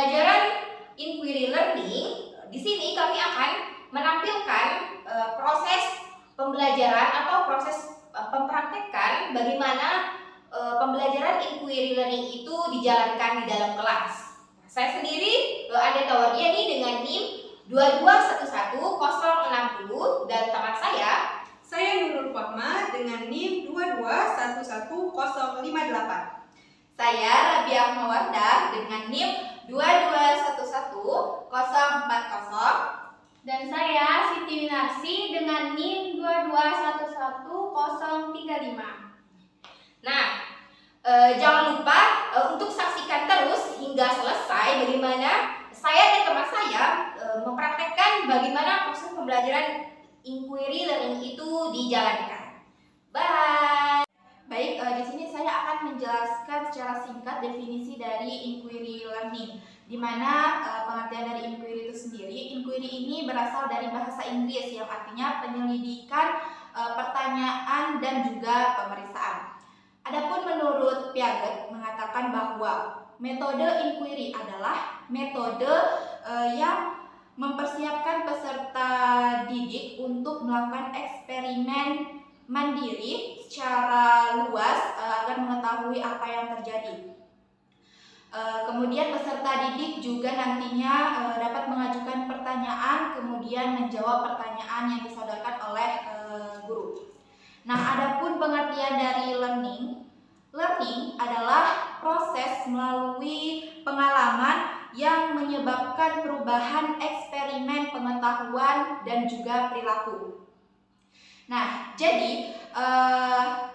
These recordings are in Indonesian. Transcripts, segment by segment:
pembelajaran inquiry learning, di sini kami akan menampilkan proses pembelajaran atau proses mempraktekkan bagaimana pembelajaran inquiry learning itu dijalankan di dalam kelas. Saya sendiri ada Tawardia nih dengan NIM 2211060 dan teman saya Nurul Fahma dengan NIM 2211058. Saya Rabiah Mawardah dengan NIM 2211040. Dan saya Siti Winarsi dengan NIM 2211035. Nah, jangan lupa untuk saksikan terus hingga selesai bagaimana saya dan teman saya mempraktekkan bagaimana proses pembelajaran inquiry learning itu dijalankan. Bye. Baik, di sini saya akan menjelaskan secara singkat definisi dari inquiry learning, di mana pengertian dari inquiry itu sendiri. Inquiry ini berasal dari bahasa Inggris yang artinya penyelidikan, pertanyaan dan juga pemeriksaan. Adapun menurut Piaget mengatakan bahwa metode inquiry adalah metode yang mempersiapkan peserta didik untuk melakukan eksperimen mandiri secara luas agar mengetahui apa yang terjadi. Kemudian peserta didik juga nantinya dapat mengajukan pertanyaan, kemudian menjawab pertanyaan yang disodorkan oleh guru. Nah, adapun pengertian dari learning adalah proses melalui pengalaman yang menyebabkan perubahan eksperimen pengetahuan dan juga perilaku. Nah, jadi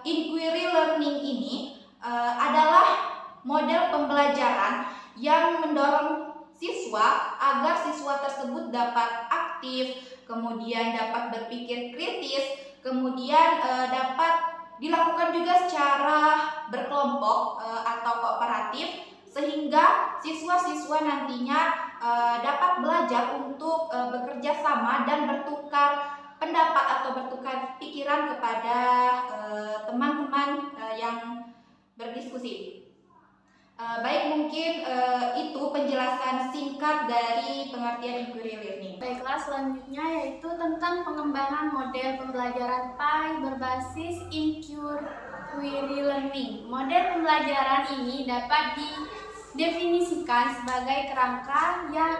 inquiry learning ini adalah model pembelajaran yang mendorong siswa agar siswa tersebut dapat aktif, kemudian dapat berpikir kritis, kemudian dapat dilakukan juga secara berkelompok atau kooperatif, sehingga siswa-siswa nantinya dapat belajar untuk bekerja sama dan bertukar pendapat atau bertukar pikiran kepada teman-teman yang berdiskusi. Baik, mungkin itu penjelasan singkat dari pengertian inquiry learning. Baiklah, selanjutnya yaitu tentang pengembangan model pembelajaran PAI berbasis inquiry learning. Model pembelajaran ini dapat didefinisikan sebagai kerangka yang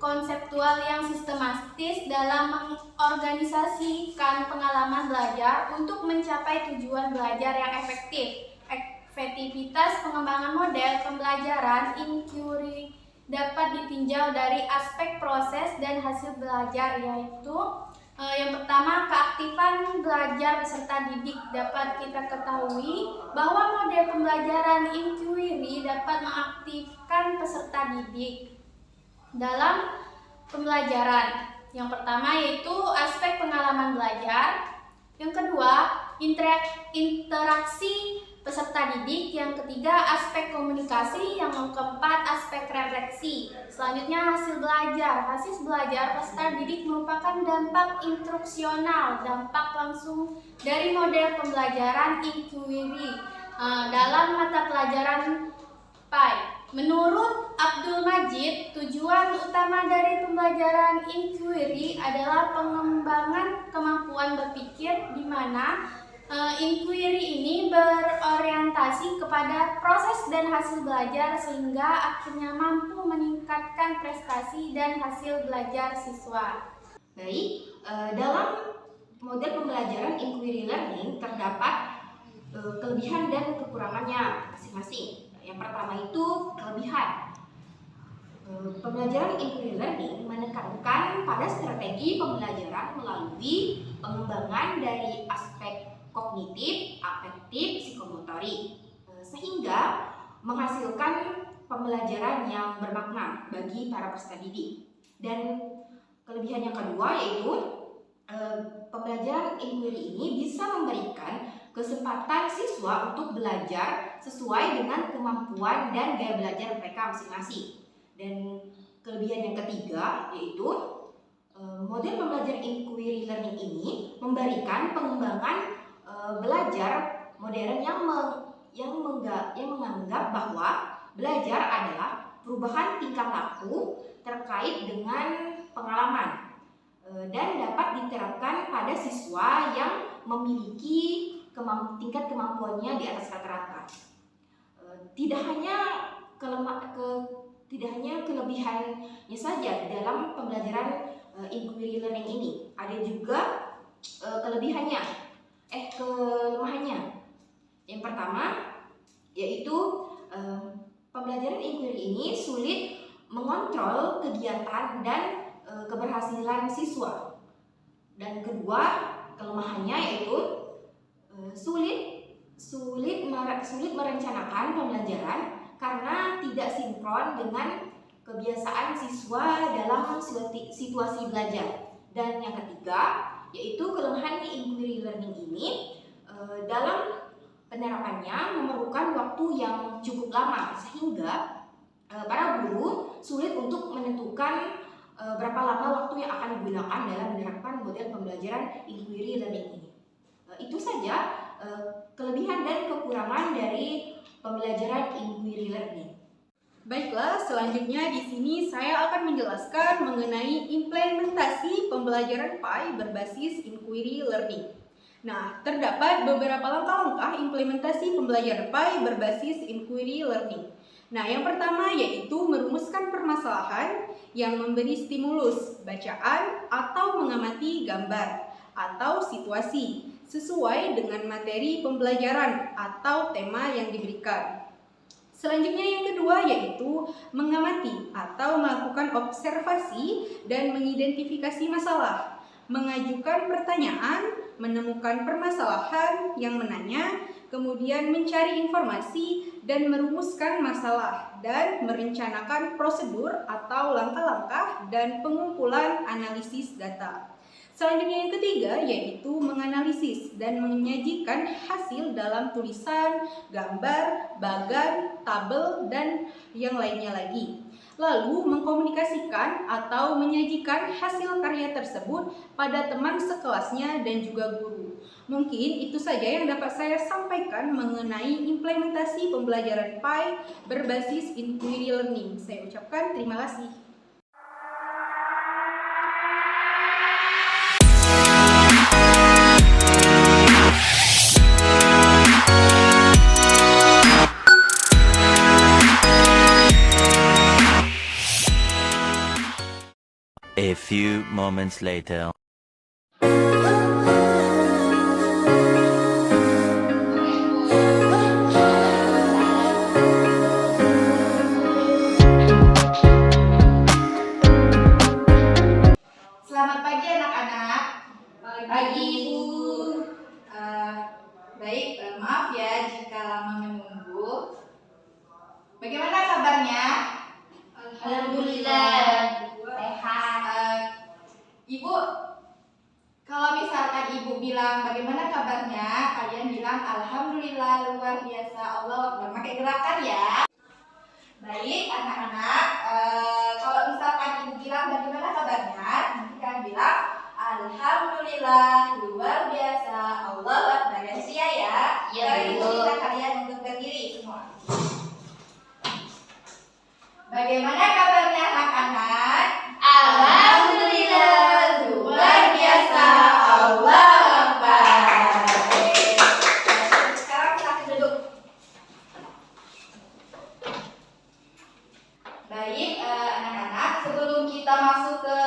konseptual yang sistematis dalam mengorganisasikan pengalaman belajar untuk mencapai tujuan belajar yang efektif. Efektivitas pengembangan model pembelajaran inquiry dapat ditinjau dari aspek proses dan hasil belajar, yaitu yang pertama, keaktifan belajar peserta didik. Dapat kita ketahui bahwa model pembelajaran inquiry dapat mengaktifkan peserta didik dalam pembelajaran. Yang pertama yaitu aspek pengalaman belajar, yang kedua interaksi peserta didik, yang ketiga aspek komunikasi, yang keempat aspek refleksi. Selanjutnya hasil belajar. Hasil belajar peserta didik merupakan dampak instruksional, dampak langsung dari model pembelajaran inquiry dalam mata pelajaran PAI. Menurut Abdul Majid, tujuan utama dari pembelajaran inquiry adalah pengembangan kemampuan berpikir, di mana inquiry ini berorientasi kepada proses dan hasil belajar sehingga akhirnya mampu meningkatkan prestasi dan hasil belajar siswa. Baik, dalam model pembelajaran inquiry learning terdapat kelebihan dan kekurangannya masing-masing. Yang pertama itu kelebihan. Pembelajaran inquiry learning menekankan pada strategi pembelajaran melalui pengembangan dari aspek kognitif, afektif, psikomotorik, sehingga menghasilkan pembelajaran yang bermakna bagi para peserta didik. Dan kelebihan yang kedua yaitu pembelajaran inquiry ini bisa memberikan kesempatan siswa untuk belajar sesuai dengan kemampuan dan gaya belajar mereka masing-masing. Dan kelebihan yang ketiga yaitu model pembelajaran inquiry learning ini memberikan pengembangan belajar modern yang menganggap bahwa belajar adalah perubahan tingkah laku terkait dengan pengalaman dan dapat diterapkan pada siswa yang memiliki tingkat kemampuannya di atas rata-rata. Tidak hanya kelebihannya saja dalam pembelajaran inquiry learning ini, ada juga kelemahannya. Yang pertama yaitu pembelajaran inquiry ini sulit mengontrol kegiatan dan keberhasilan siswa. Dan kedua, kelemahannya yaitu sulit merencanakan pembelajaran karena tidak sinkron dengan kebiasaan siswa dalam situasi belajar. Dan yang ketiga, yaitu kelemahan inquiry learning ini dalam penerapannya memerlukan waktu yang cukup lama, sehingga para guru sulit untuk menentukan berapa lama waktu yang akan digunakan dalam menerapkan model pembelajaran inquiry learning ini. Itu saja kelebihan dan kekurangan dari pembelajaran inquiry learning. Baiklah, selanjutnya di sini saya akan menjelaskan mengenai implementasi pembelajaran PAI berbasis inquiry learning. Nah, terdapat beberapa langkah-langkah implementasi pembelajaran PAI berbasis inquiry learning. Nah, yang pertama yaitu merumuskan permasalahan yang memberi stimulus, bacaan, atau mengamati gambar atau situasi sesuai dengan materi pembelajaran atau tema yang diberikan. Selanjutnya yang kedua yaitu mengamati atau melakukan observasi dan mengidentifikasi masalah, mengajukan pertanyaan, menemukan permasalahan yang menanya, kemudian mencari informasi dan merumuskan masalah dan merencanakan prosedur atau langkah-langkah dan pengumpulan analisis data. Selanjutnya yang ketiga yaitu menganalisis dan menyajikan hasil dalam tulisan, gambar, bagan, tabel, dan yang lainnya lagi. Lalu mengkomunikasikan atau menyajikan hasil karya tersebut pada teman sekelasnya dan juga guru. Mungkin itu saja yang dapat saya sampaikan mengenai implementasi pembelajaran PAI berbasis inquiry learning. Saya ucapkan terima kasih. A few moments later. Selamat pagi anak-anak. Pagi Ibu. Maaf ya jika lama menunggu. Bagaimana kabarnya? Alhamdulillah. Sehat. Ibu, kalau misalkan Ibu bilang bagaimana kabarnya, kalian bilang alhamdulillah, luar biasa, Allah Akbar. Pakai gerakan ya. Baik anak-anak, kalau misalkan Ibu bilang bagaimana kabarnya, nanti kalian bilang alhamdulillah, luar biasa, Allah Akbar. Ya siap ya. Iya, Ibu Bu. minta kalian untuk berdiri semua. Bagaimana kabarnya anak-anak? Alhamdulillah, luar biasa, Allah Akbar. Sekarang kita duduk. Baik, anak-anak, sebelum kita masuk ke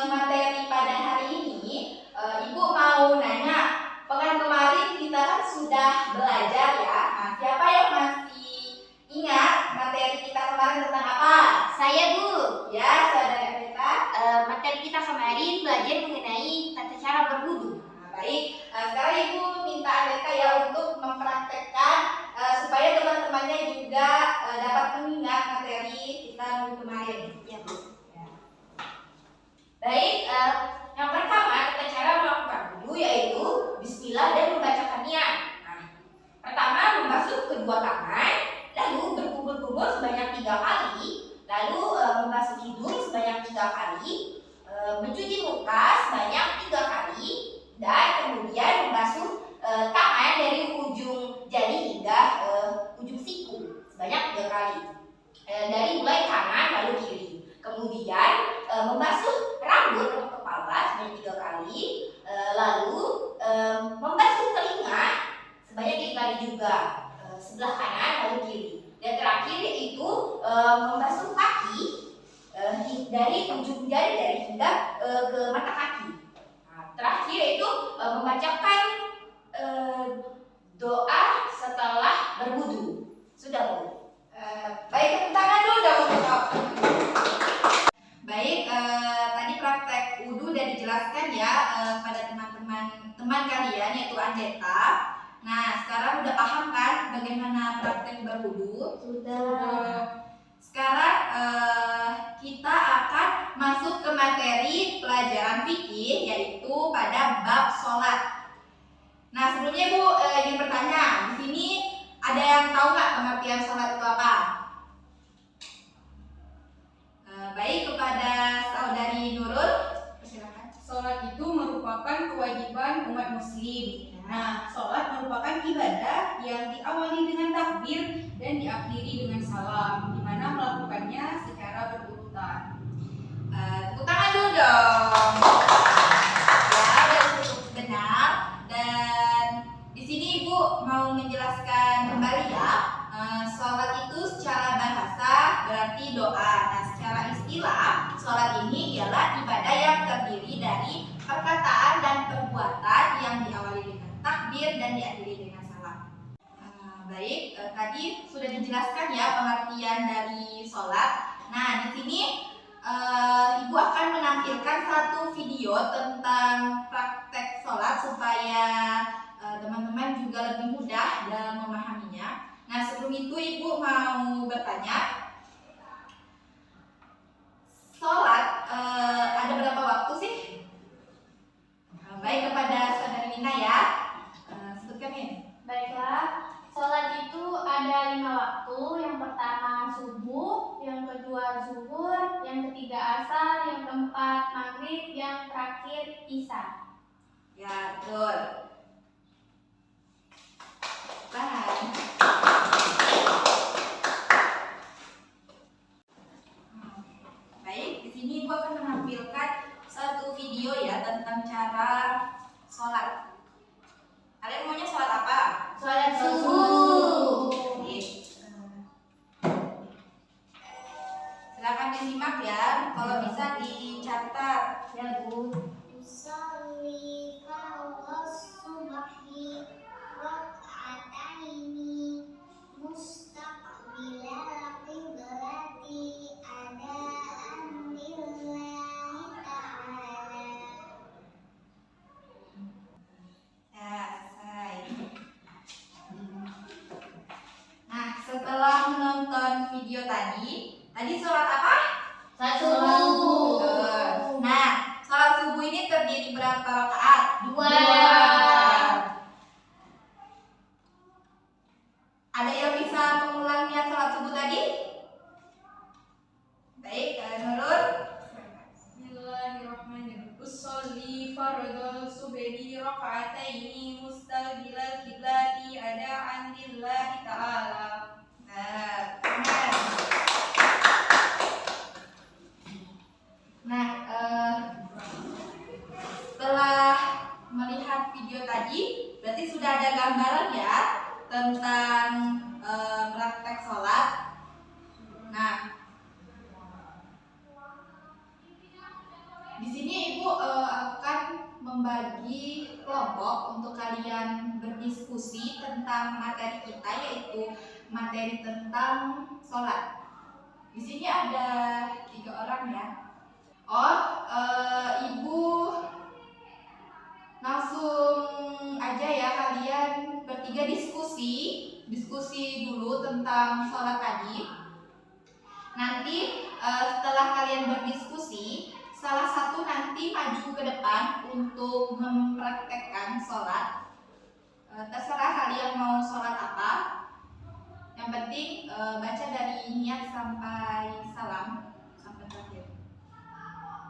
materi pada hari ini, Ibu mau nanya, pekan kemarin kita kan sudah belajar ya. Nah, siapa yang masih ingat materi kita kemarin tentang apa? Saya Bu. Ya, saudara kita. Materi kita kemarin belajar mengenai tata cara berwudu. Nah, baik, sekarang Ibu minta Aleta ya untuk mempraktekkan supaya teman-temannya juga dapat mengingat materi kita minggu kemarin. Ya Bu. Ya. Baik, yang pertama tata cara melakukan wudu yaitu Bismillah dan membacakan niat. Nah, pertama membasuh kedua tangan, lalu berkumur-kumur sebanyak 3 kali, lalu membasuh hidung sebanyak 3 kali, mencuci muka sebanyak 3 kali, dan kemudian membasuh tangan dari ujung jari hingga ujung siku sebanyak 3 kali. Dari mulai kanan dari ujung jari hingga ke mata kaki. Nah, terakhir yaitu membacakan doa setelah berwudu. Sudah Bu? Baik, tepuk tangan dulu dong untuk Baik, tadi praktek wudu sudah dijelaskan ya pada teman kalian yaitu Andeta. Nah, sekarang udah paham kan bagaimana praktek berwudu? Sudah. Sekarang kita akan masuk ke materi pelajaran fikih yaitu pada bab sholat. Nah, sebelumnya Ibu ingin bertanya, di sini ada yang tahu nggak pengertian sholat itu apa? Baik, kepada saudari Nurul, persilakan. Sholat itu merupakan kewajiban umat muslim. Nah, sholat merupakan ibadah yang diawali dengan takbir dan diakhiri dengan salam, di mana melakukannya secara berurutan. Tepuk tangan dulu dong. Ya, udah cukup benar. Dan di sini Ibu mau menjelaskan kembali ya, sholat itu secara bahasa berarti doa. Nah, secara istilah, sholat ini ialah ibadah yang terdiri dari perkataan dan perbuatan yang diawali dengan takbir dan diakhiri dengan salam. Baik, tadi sudah dijelaskan ya pengertian dari sholat. Nah, di sini Ibu akan menampilkan satu video tentang praktek sholat supaya teman-teman juga lebih mudah dalam memahaminya. Nah, sebelum itu Ibu mau bertanya, sholat ada berapa waktu sih? Baik, kepada saudari Nina ya, sebutkan Min. Baiklah, sholat itu ada 5 waktu. Yang pertama subuh, yang kedua zuhur, yang ketiga asar, yang keempat maghrib, yang terakhir isya. Ya, betul. Tahan. Baik, di sini Ibu akan menampilkan satu video ya tentang cara sholat. Kalian maunya sholat apa? Sholat subuh. Oke. Silakan disimak ya. Kalau bisa dicatat ya Bu. Usolli fardhu subhi rak'ataini mustaqbilal qiblati adaan lillahi ta'ala. Ya, selesai. Nah, setelah menonton video tadi sholat apa? Sholat subuh. Betul. Nah, sholat subuh ini terdiri berapa rakaat? 2. Ada yang bisa mengulang niat sholat subuh tadi? Baik, Nurul. Bismillahirrahmanirrahim. Usolli fardhu subhi raka'ataini mustaqbilal qiblati adaan lillahi ta'ala. Nah, benar. Nah, setelah melihat video tadi, berarti sudah ada gambaran ya tentang praktek sholat. Nah, di sini Ibu akan membagi kelompok untuk kalian berdiskusi tentang materi kita, yaitu materi tentang sholat. Di sini ada 3 orang ya. Ibu langsung aja ya, kalian bertiga diskusi dulu tentang sholat tadi. Nanti setelah kalian berdiskusi, salah satu nanti maju ke depan untuk mempraktekkan sholat. Terserah kalian mau sholat apa. Yang penting baca dari niat sampai salam sampai terakhir.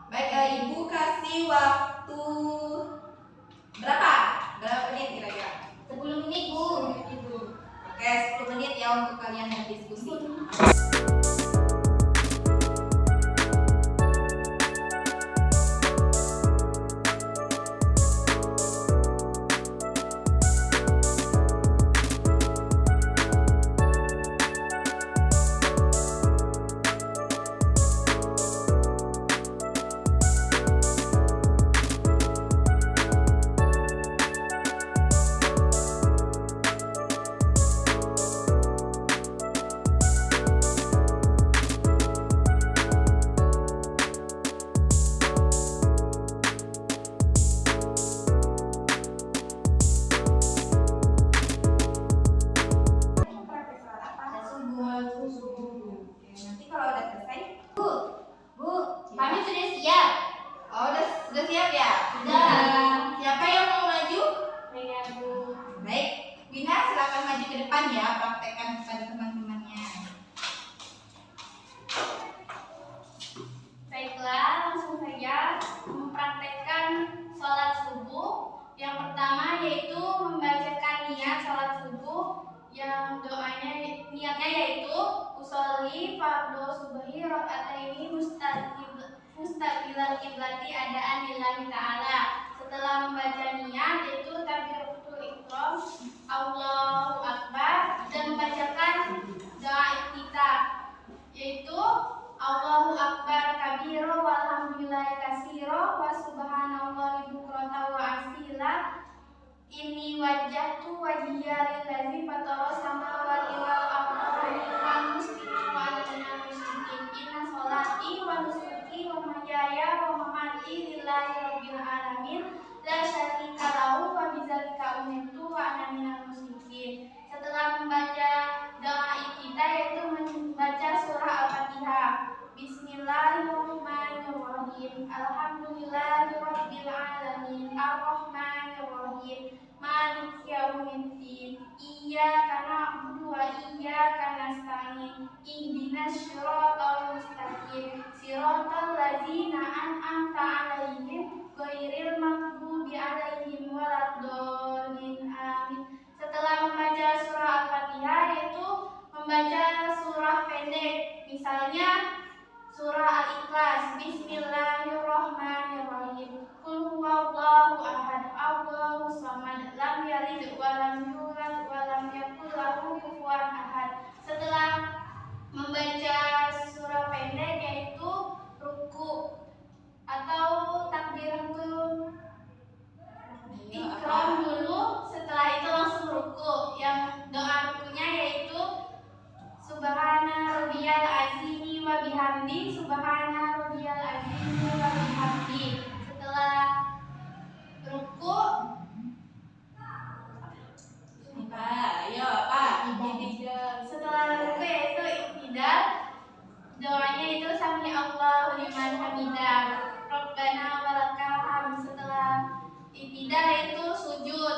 Baik, Ibu kasih waktu berapa? Berapa menit kira-kira? 10 menit, Bu. Oke, 10 menit ya untuk kalian berdiskusi. siap ya? Sudah. Siapa yang mau maju? Iya, Bu. Baik, Bina silakan maju ke depan ya, praktekkan kepada teman-temannya. Baiklah, langsung saja mempraktekkan sholat subuh. Yang pertama yaitu membacakan niat sholat subuh. Yang doanya niatnya yaitu usolli fardhu subhi rakaataini mustaqbilal kiblati adaan lillahi ta'ala. Setelah membaca niat yaitu takbiratul ihram, Allahu akbar, dan membacakan doa iftitah yaitu Allahu akbar kabiro walhamdulillahi kasiro wa subhanallahi bukrata wa asila. Inni wajjahtu wajhiya lillazi fatara samawati wal arda hanifan musliman wa ana minal musyrikin. Inna sholati wa nusuki wa mahyaya wa mamati lillahi rabbil alamin la syarika lahu wa bidzalika umirtu wa ana minal musyrikin. Setelah membaca doa kita yaitu membaca surah Al-Fatihah. Bismillahirrahmanirrahim. Alhamdulillahirabbil alamin. Arrahmanirrahim. Maliki yaumiddin. Iyyaka na'budu wa iyyaka nasta'in. Ihdinas siratal mustaqim. Siratal ladzina an'amta 'alaihim ghairil maghdubi 'alaihim waladdallin. Amin. Setelah membaca surah Al-Fatihah yaitu membaca surah pendek. Misalnya surah Al-Ikhlas. Bismillahirrahmanirrahim. Qul huwallahu ahad, Allahus samad, lam yalid wa lam yulad wa lam yakul lahu kufuwan ahad. Setelah membaca surah pendek yaitu ruku atau takbiratul ikram dulu, setelah itu langsung ruku. Yang doa rukunya yaitu Subhana rabbiyal azimi wa bihamdi, Subhana rabbiyal azimi wa bihamdi. Setelah ruku, setelah ruku yaitu iktidal. Doanya itu sami Allahu liman hamidah, Rabbana walakal hamd. Setelah iktidal itu sujud.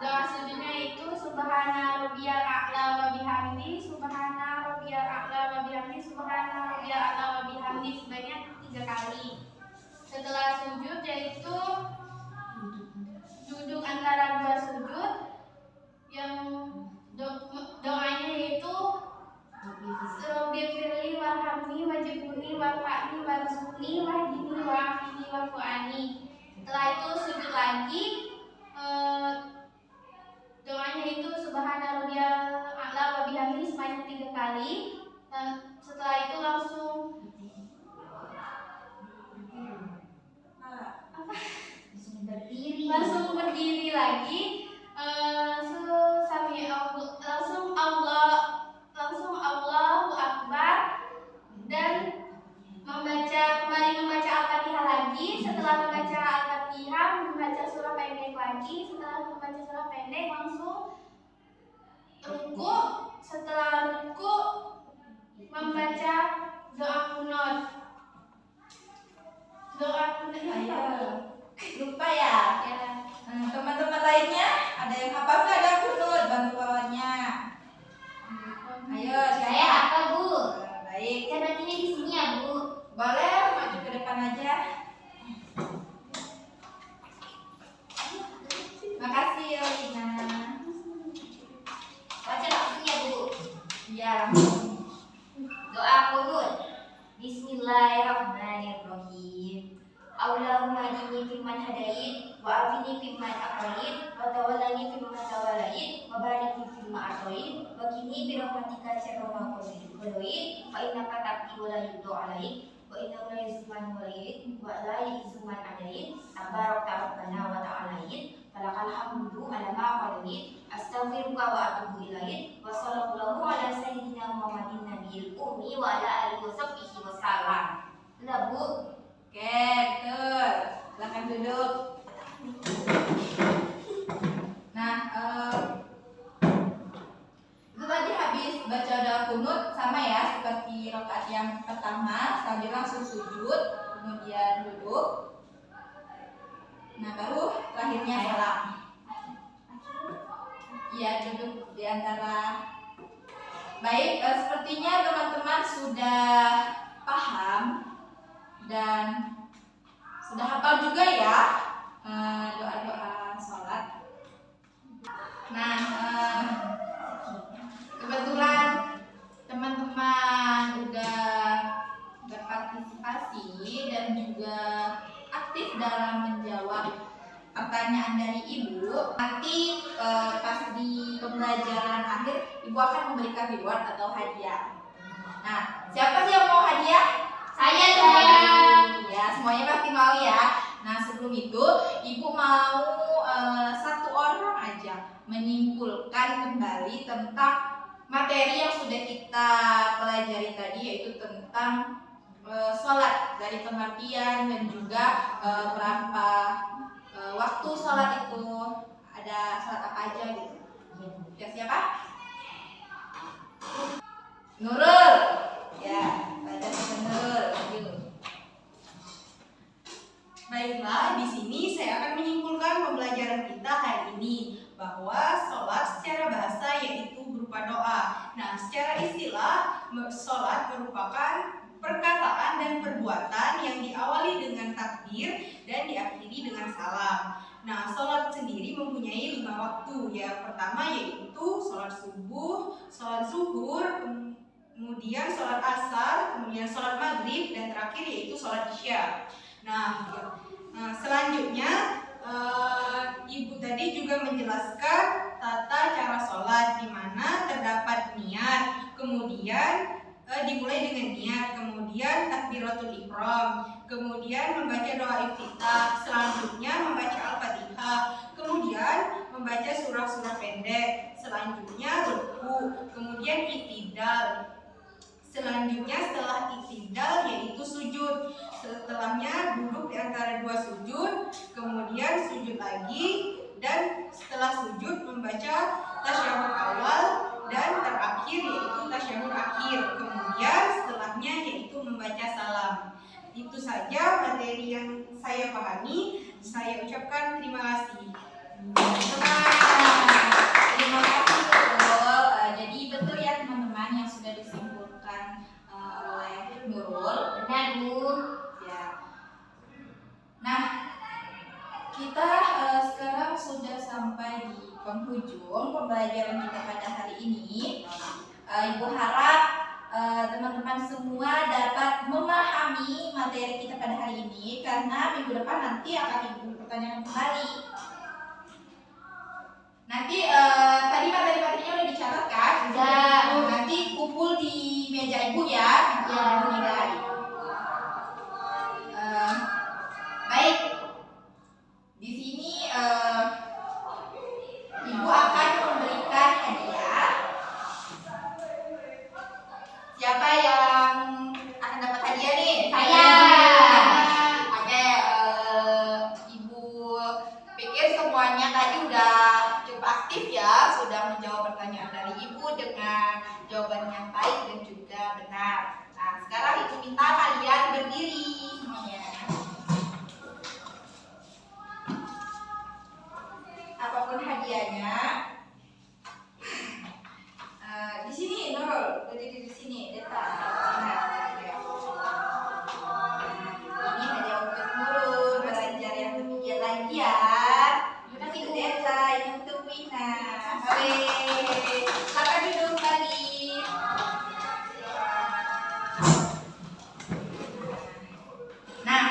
Doa sujudnya itu Subhana rabbiyal a'la wa bihamdi, Subhana rabbiyal a'la wa bihamdi, Subhana rabbiyal a'la wa bihamdi, sebanyak 3 kali. Setelah sujud yaitu duduk antara 2 sujud. Yang doanya yaitu Rabbighfirli warhamni wajburni warfa'ni warzuqni wahdini wa'afini wa'fu'ani. Setelah itu sujud lagi. Doanya itu Subhana rabbiyal a'la wa bihamdi sebanyak 3 kali. Setelah itu langsung berdiri lagi. Langsung Allahu akbar dan kembali membaca Al-Fatihah lagi. Setelah membaca Al-Fatihah membaca surah pendek lagi. Setelah membaca surah pendek langsung ruku. Setelah ruku membaca doa kunut. Lupa ya? Teman-teman lainnya ada yang hafal nggak ada kunut? Bantu lawannya. Ayo, Saya apa, Bu? Baik. Saya bacanya di sini ya, Bu. Boleh maju ke depan aja. Makasih ya, Lina. Baca langsung ya, Bu. Iya, langsung. Doa kunut. Bismillahirrahmanirrahim. Allahumma hdini fiman hadait wa afini fiman afait wa tawallani fiman tawallait wa barik li fima atait wa qini bi rahmatika syarra ma qadait fa innaka taqdi wa la yuqda alaik wa innahu la yuzman walait wa la yuzman adait tabarakta rabbana wa ta'alait falakal hamdu ala ma qadait astaghfiruka wa atubu ilaik wa sallallahu ala sayyidina Muhammadin nabiyil ummi wa ala alihi wa sahbihi wa sallam. Sudah, Bu? Oke, betul. Silakan duduk. Nah, itu tadi habis baca doa kunut sama ya seperti rakaat yang pertama, sambil langsung sujud, kemudian duduk. Nah, baru terakhirnya salam. Iya, duduk di antara. Baik, sepertinya teman-teman sudah paham dan sudah hafal juga ya doa-doa sholat. Nah, kebetulan teman-teman udah berpartisipasi dan juga aktif dalam menjawab pertanyaan dari Ibu. Nanti pas di pembelajaran akhir Ibu akan memberikan reward atau hadiah. Nah, siapa sih yang mau hadiah? Saya Ya, semuanya pasti mau ya. Nah, sebelum itu Ibu mau satu orang aja menyimpulkan kembali tentang materi yang sudah kita pelajari tadi, yaitu tentang sholat, dari pengertian dan juga berapa waktu sholat itu, ada sholat apa aja gitu. Ya, siapa? Nurul. Ya, ada Nurul. Yuk. Baiklah, di sini saya akan menyimpulkan pembelajaran kita hari ini bahwa sholat secara bahasa yaitu berupa doa. Nah, secara istilah, sholat merupakan perkataan dan perbuatan yang diawali dengan takbir dan diakhiri dengan salam. Nah, sholat sendiri mempunyai 5 waktu. Yang pertama yaitu sholat subuh, sholat zuhur, kemudian sholat asar, kemudian sholat maghrib, dan terakhir yaitu sholat isya. Nah, selanjutnya Ibu tadi juga menjelaskan tata cara sholat, di mana terdapat niat, kemudian dimulai dengan niat, kemudian takbiratul ihram, kemudian membaca doa iftitah, selanjutnya membaca al-fatihah, kemudian membaca surah-surah pendek, selanjutnya ruku, kemudian i'tidal. Selanjutnya setelah i'tidal yaitu sujud. Setelahnya duduk di antara 2 sujud, kemudian sujud lagi, dan setelah sujud membaca tasyahud awal, dan terakhir yaitu tasyahud akhir. Kemudian setelahnya yaitu membaca salam. Itu saja materi yang saya pahami. Saya ucapkan terima kasih. Terima kasih Nurul. Jadi betul ya teman-teman yang sudah disimpulkan oleh Nurul. Benar, Bu. Ya. Nah, kita sekarang sudah sampai di penghujung pembelajaran kita pada hari ini. Ibu harap teman-teman semua dapat memahami materi kita pada hari ini, karena minggu depan nanti akan Ibu pertanyakan kembali. Nanti tadi materi-materinya udah dicatat kan? Sudah. Nanti kumpul di meja Ibu ya. Nanti Ya. Ibu nilai. Baik. Di sini Ibu akan memberikan hadiah. Siapa yang akan dapat hadiah nih? Saya. Oke, Ibu pikir semuanya tadi udah cukup aktif ya, sudah menjawab pertanyaan dari Ibu dengan jawaban yang baik dan juga benar. Nah, sekarang Ibu minta kalian berdiri semuanya. Apapun hadiahnya. Di sini Nurul, berdiri di sini, depan. Nah, ini hadiah untuk Nurul, belajar yang lebih giat lagi ya. Terima kasih Deta, ini untuk Wina. Oke, silakan duduk kembali. Nah,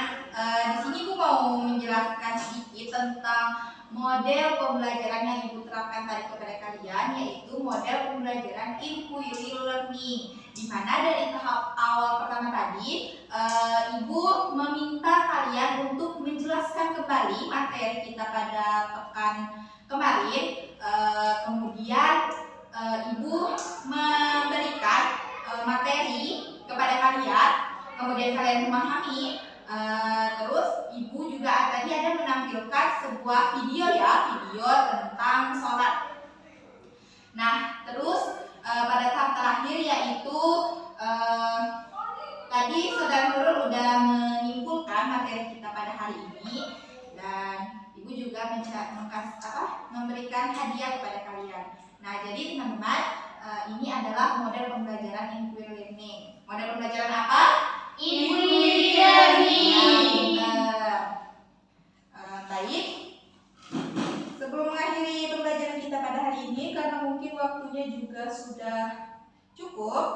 di sini Bu mau menjelaskan sedikit tentang model pembelajaran yang Ibu terapkan tadi kepada kalian, yaitu model pembelajaran inquiry learning, di mana dari tahap awal pertama tadi Ibu meminta kalian untuk menjelaskan kembali materi kita pada pekan kemarin. Kemudian Ibu memberikan materi kepada kalian, kemudian kalian memahami. Terus Ibu juga tadi ada menampilkan sebuah video tentang sholat. Nah, terus pada tahap terakhir yaitu tadi Saudara Nurul udah menyimpulkan materi kita pada hari ini, dan memberikan hadiah kepada kalian. Nah, jadi teman-teman, ini adalah model pembelajaran inquiry learning. Model pembelajaran apa? Inquiry learning. Baik. Sebelum mengakhiri pembelajaran kita pada hari ini, karena mungkin waktunya juga sudah cukup,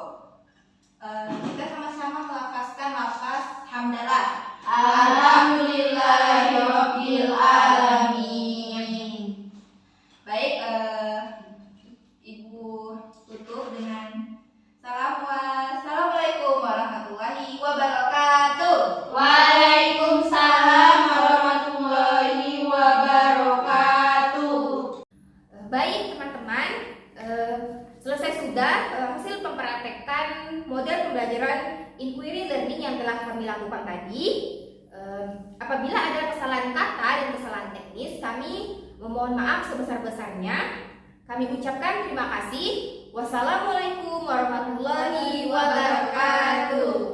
kita sama-sama melafazkan lafaz hamdalah. Alhamdulillahirabbil alamin. Baik, Ibu tutup dengan Assalamualaikum warahmatullahi wabarakatuh. Waalaikumsalam warahmatullahi wabarakatuh. Baik teman-teman, selesai sudah hasil mempraktekkan model pembelajaran inquiry learning yang telah kami lakukan tadi. Apabila ada kesalahan kata dan kesalahan teknis, kami memohon maaf sebesar-besarnya. Kami ucapkan terima kasih. Wassalamualaikum warahmatullahi wabarakatuh.